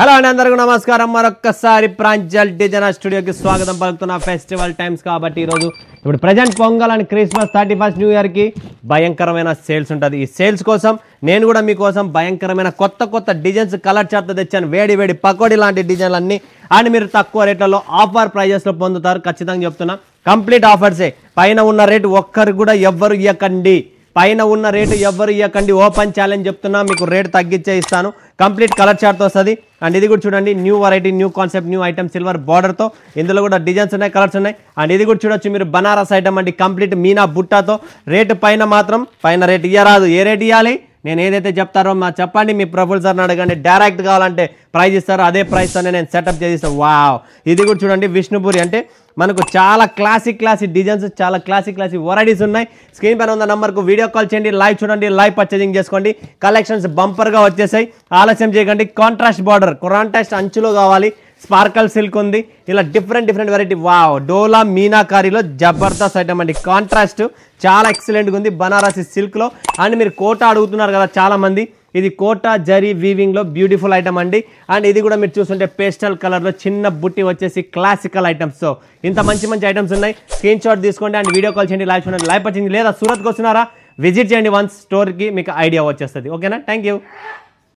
Hello అండి, అందరికీ నమస్కారం. మరొక్కసారి ప్రాంజల్ డిజైనర్ స్టూడియోకి స్వాగతం పలుకుతున్న ఫెస్టివల్ టైమ్స్ కాబట్టి ఇప్పుడు present pongal and Christmas 31st new ఇయర్కి భయంకరమైన సేల్స్ ఉంటుంది. ఈ సేల్స్ కోసం నేను కూడా మీకోసం భయంకరమైన కొత్త డిజైన్స్ కలర్ చార్ట్తో తెచ్చాను. వేడి వేడి పకోడీ లాంటి డిజైన్లు అన్నీ అండ్ మీరు తక్కువ రేట్లలో ఆఫర్ ప్రైజెస్లో పొందుతారు. ఖచ్చితంగా చెప్తున్నా, కంప్లీట్ ఆఫర్సే. పైన ఉన్న రేటు ఒక్కరు కూడా ఎవ్వరు ఇవ్వకండి. పైన ఉన్న రేటు ఎవ్వరు ఇవ్వకండి. ఓపెన్ ఛాలెంజ్ చెప్తున్నా, మీకు రేటు తగ్గించే ఇస్తాను. కంప్లీట్ కలర్ చార్ట్తో వస్తుంది. అండ్ ఇది కూడా చూడండి, new variety, new concept, new item, silver బార్డర్తో. ఇందులో కూడా డిజైన్స్ ఉన్నాయి, కలర్స్ ఉన్నాయి. అండ్ ఇది కూడా చూడొచ్చు మీరు, బనారస్ ఐటమ్ అండి, కంప్లీట్ మీనా బుట్టాతో. రేటు పైన రేటు ఇయ్యరాదు. ఏ రేటు ఇవ్వాలి? నేను ఏదైతే చెప్తారో చెప్పండి. మీ ప్రొఫెసర్ని అడగండి. డైరెక్ట్ కావాలంటే ప్రైజ్ ఇస్తారు, అదే ప్రైస్తోనే నేను సెటప్ చేసిస్తాను. వావ్, ఇది కూడా చూడండి, విష్ణుపూరి అంటే మనకు చాలా క్లాసిక్ డిజైన్స్, చాలా క్లాసిక్ వెరైటీస్ ఉన్నాయి. స్క్రీన్ పైన ఉన్న నంబర్కు వీడియో కాల్ చేయండి, లైవ్ చూడండి, లైవ్ పర్చేజింగ్ చేసుకోండి. కలెక్షన్స్ బంపర్గా వచ్చేసాయి. ఆలస్యం చేయకండి. కాంట్రాస్ట్ బార్డర్, కాంట్రాస్ట్ అంచులో కావాలి. స్పార్కల్ సిల్క్ ఉంది. ఇలా డిఫరెంట్ వెరైటీ. వావ్, డోలా మీనాకారీలో జబర్దస్త్ ఐటమ్ అండి. కాంట్రాస్ట్ చాలా ఎక్సలెంట్గా ఉంది, బనారసి సిల్క్లో. అండ్ మీరు కోటా అడుగుతున్నారు కదా చాలామంది, ఇది కోటా జరీ వీవింగ్లో బ్యూటిఫుల్ ఐటమ్ అండి. అండ్ ఇది కూడా మీరు చూస్తుంటే పేస్టల్ కలర్లో చిన్న బుట్టి వచ్చేసి క్లాసికల్ ఐటమ్స్. సో ఇంత మంచి ఐటమ్స్ ఉన్నాయి. స్క్రీన్ షాట్ తీసుకోండి అండ్ వీడియో కాల్ చేయండి, లైవ్ చూడండి, లైవ్ పర్చేసింగ్. లేదా సూరత్కి వస్తున్నారా, విజిట్ చేయండి వన్స్ స్టోర్కి, మీకు ఐడియా వచ్చేస్తుంది. ఓకేనా? Thank you.